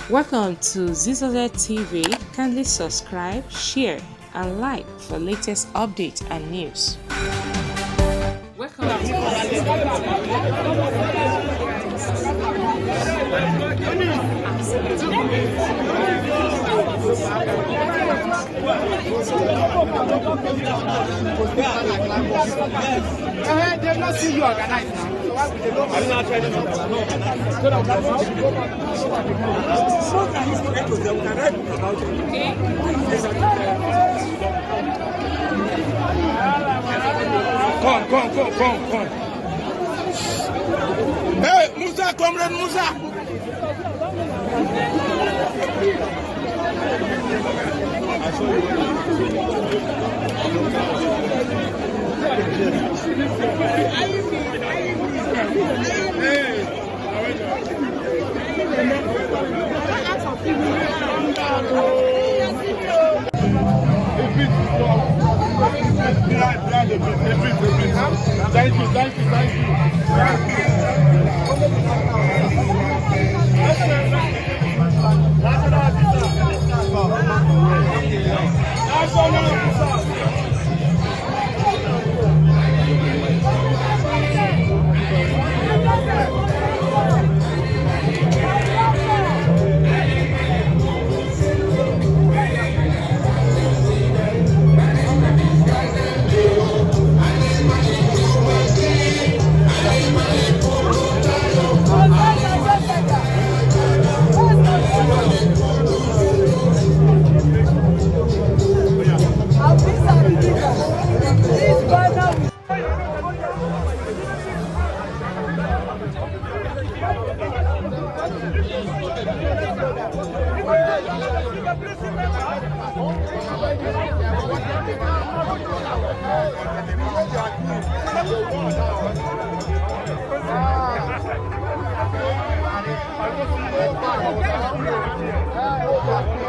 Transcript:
Welcome to Zisodel TV. Kindly subscribe, share, and like for latest updates and news. Welcome They've not seen you organize now. So why would they go? I'm not trying to know. Come. Hey, Musa, comrade Musa. Thank you.